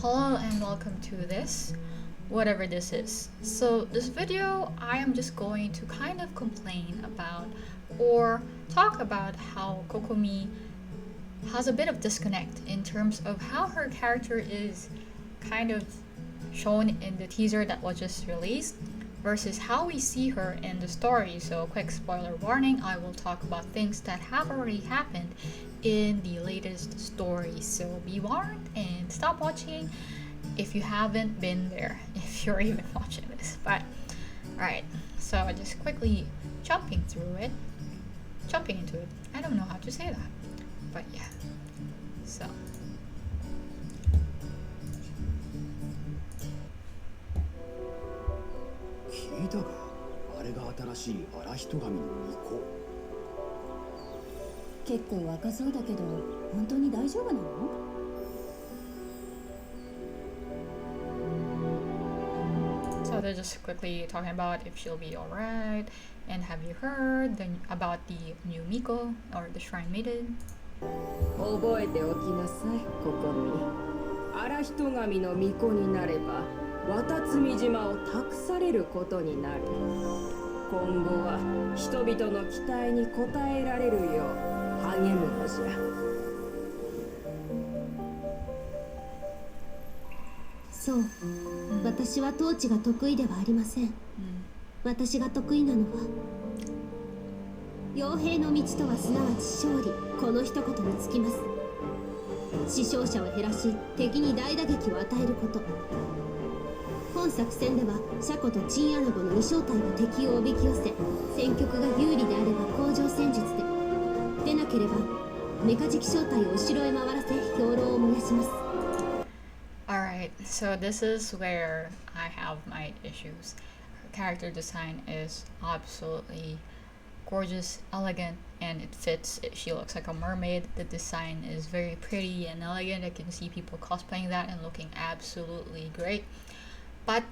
Hello and welcome to this, whatever this is. So this video, I am just going to kind of complain about or talk about how Kokomi has a bit of disconnect in terms of how her character is kind of shown in the teaser that was just released versus how we see her in the story. So quick spoiler warning, I will talk about things that have already happened in the latest story. So be warned and stop watching if you haven't been there, if you're even watching this. But alright, so just quickly jumping into it. I don't know how to say that, but yeah. So So they're just quickly talking about if she'll be alright, and have you heard about the new Miko or the Shrine Maiden? 覚えておきなさい、ここみ。荒人神の巫女になれば、渡積島を託されることになる。今後は人々の期待に応えられるよう励むのじゃ。そう、私は統治が得意ではありません。私が得意なのは傭兵の道とはすなわち勝利、この一言につきます。死傷者を減らし敵に大打撃を与えること。本作戦ではシャコとチンアナゴの2小隊が敵をおびき寄せ、戦局が有利であれば甲状戦術で、でなければメカジキ小隊を後ろへ回らせ兵糧を燃やします。Alright, so this is where I have my issues. Her character design is absolutely gorgeous, elegant, and it fits. She looks like a mermaid. The design is very pretty and elegant. I can see people cosplaying that and looking absolutely great. But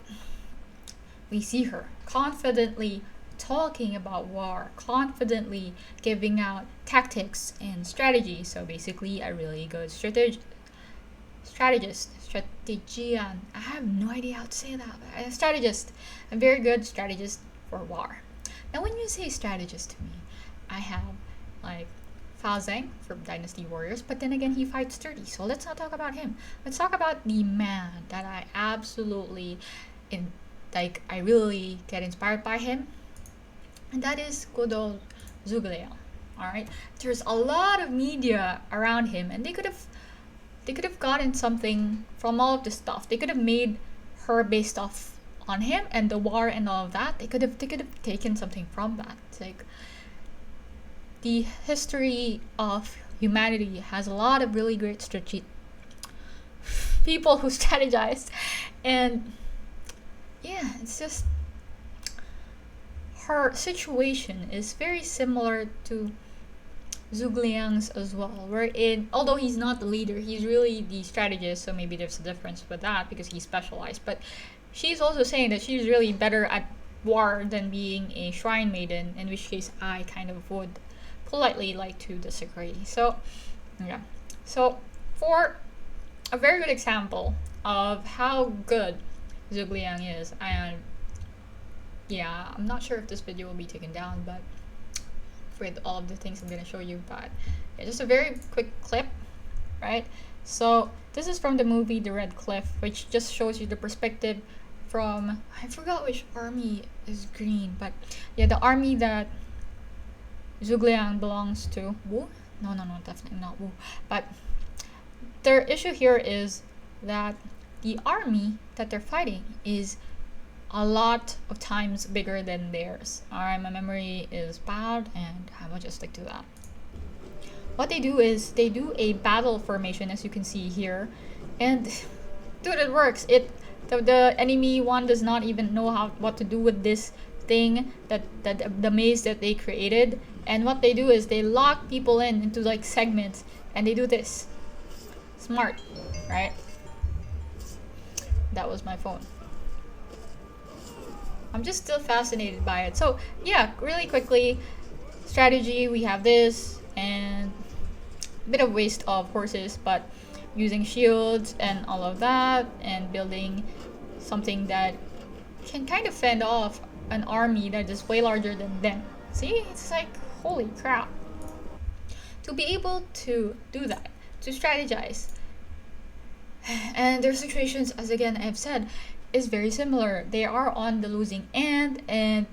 we see her confidently talking about war, confidently giving out tactics and strategy. So basically a really good strategist. Strategian. I have no idea how to say that. But a strategist. A very good strategist for war. Now when you say strategist to me, I have like Fa Zhang from Dynasty Warriors, but then again he fights sturdy, so let's not talk about him. Let's talk about the man that I absolutely I really get inspired by him, and that is good old Zhuge Liang. Alright? There's a lot of media around him, and they could have gotten something from all of this stuff. They could have made her based off on him and the war and all of that. They could have taken something from that. It's like the history of humanity has a lot of really great people who strategize, and yeah, it's just her situation is very similar to Zhuge Liang's as well, wherein although he's not the leader, he's really the strategist, so maybe there's a difference with that because he's specialized, but she's also saying that she's really better at war than being a shrine maiden, in which case I kind of would politely like to disagree. So yeah, so for a very good example of how good Zhuge Liang is, and yeah, I'm not sure if this video will be taken down, but with all of the things I'm gonna show you, but yeah, just a very quick clip, right? So this is from the movie The Red Cliff, which just shows you the perspective from, I forgot which army is green, but yeah, the army that Zhuge Liang belongs to. Wu? No, definitely not Wu. But their issue here is that the army that they're fighting is a lot of times bigger than theirs. Alright, my memory is bad and I will just stick to that. What they do is they do a battle formation, as you can see here, and dude, it works. The enemy one does not even know what to do with this thing, that the maze that they created, and what they do is they lock people into like segments, and they do this. Smart, right? That was my phone. I'm just still fascinated by it. So yeah, really quickly, strategy, we have this, and a bit of waste of horses, but using shields and all of that, and building something that can kind of fend off an army that is way larger than them. See, it's like, holy crap. To be able to do that, to strategize, and their situations, as again I've said, is very similar. They are on the losing end, and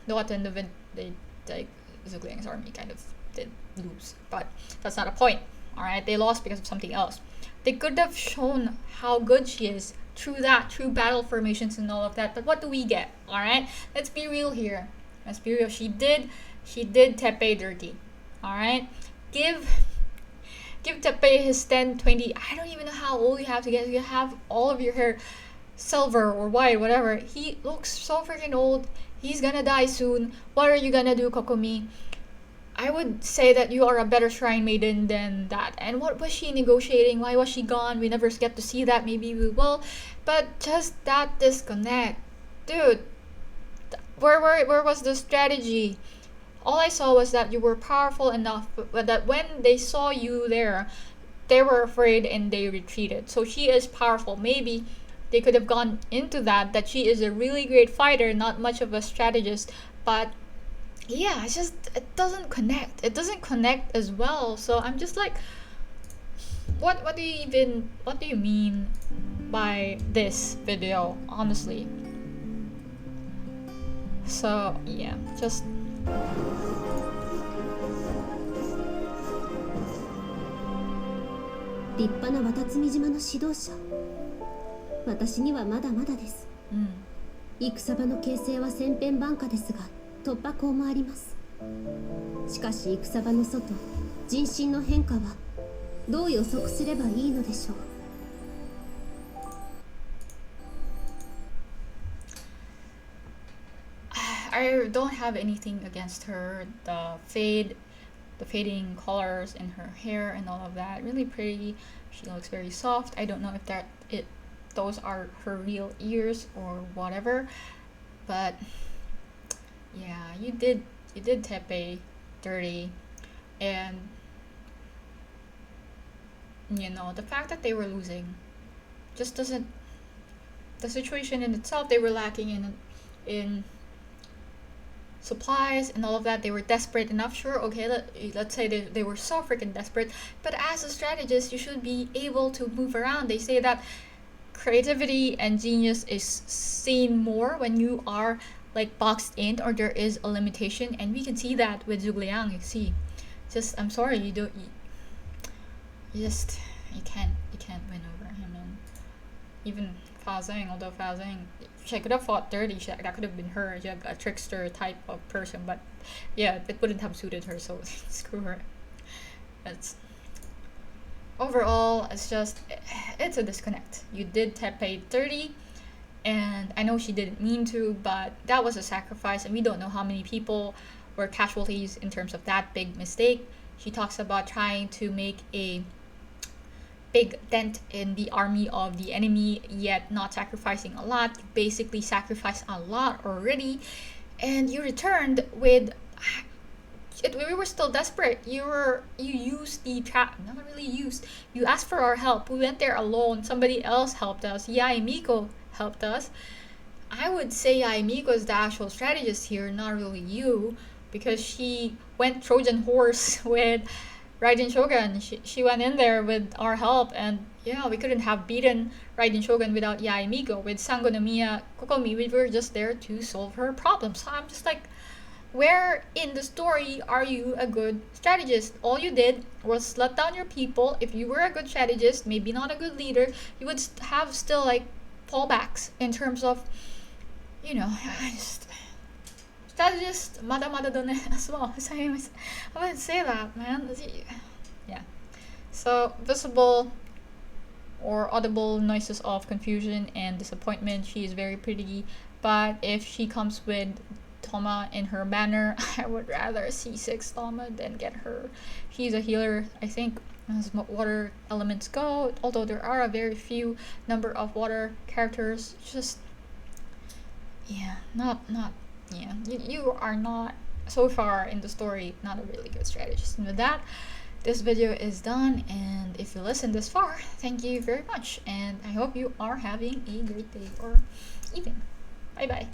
though at the end of it, they, like, Zhuge army kind of did lose, but that's not a point. All right, they lost because of something else. They could have shown how good she is through that, through battle formations and all of that. But what do we get? All right, let's be real here. Let's be real. She did Tepe dirty. All right, give Tepe his 10, 20. I don't even know how old you have to get. You have all of your hair silver or white, whatever. He looks so freaking old. He's gonna die soon. What are you gonna do, Kokomi? I would say that you are a better shrine maiden than that. And what was she negotiating? Why was she gone? We never get to see that. Maybe we will. But just that disconnect. Dude, where was the strategy? All I saw was that you were powerful enough, but that when they saw you there, they were afraid and they retreated. So she is powerful. Maybe they could have gone into that she is a really great fighter, not much of a strategist, but yeah, it's just, it doesn't connect. It doesn't connect as well. So I'm just like, what do you mean by this video, honestly? So yeah, just「立派な渡積島の指導者。私にはまだまだです。戦場の形勢は千変万化ですが、突破口もあります。しかし戦場の外、人心の変化はどう予測すればいいのでしょう。I don't have anything against her. The fading colors in her hair and all of that, really pretty. She looks very soft. I don't know if those are her real ears or whatever, but yeah, you did Tepe dirty, and you know, the fact that they were losing just doesn't, the situation in itself, they were lacking in supplies and all of that. They were desperate enough, sure, okay, let's say they were so freaking desperate, but as a strategist you should be able to move around. They say that creativity and genius is seen more when you are like boxed in, or there is a limitation, and we can see that with Zhuge Liang. You see, just, I'm sorry, you can't win over him. And even Fa Zheng, although Fa Zheng, she could have fought dirty, that could have been her, a trickster type of person, but yeah, it wouldn't have suited her, so screw her. It's overall, it's a disconnect. You did Tepe 30, and I know she didn't mean to, but that was a sacrifice, and we don't know how many people were casualties in terms of that big mistake. She talks about trying to make a big dent in the army of the enemy, yet not sacrificing a lot. You basically sacrificed a lot already, and you returned with we were still desperate. You used the trap, not really used. You asked for our help. We went there alone. Somebody else helped us. Yae Miko helped us. I would say Yae Miko is the actual strategist here, not really you, because she went Trojan horse with Raiden Shogun. She went in there with our help, and yeah, we couldn't have beaten Raiden Shogun without Yae Miko. With Sangonomiya Kokomi, we were just there to solve her problems. So I'm just like, where in the story are you a good strategist? All you did was let down your people. If you were a good strategist, maybe not a good leader, you would have still like fallbacks in terms of, you know, strategist mada done as well. I wouldn't say that, man. Yeah. So visible or audible noises of confusion and disappointment. She is very pretty, but if she comes with Toma in her banner, I would rather see 6 Toma than get her. She's a healer, I think, as water elements go, although there are a very few number of water characters. Just, yeah, you are not, so far in the story, not a really good strategist. And with that, this video is done, and if you listened this far, thank you very much, and I hope you are having a great day or evening. Bye bye.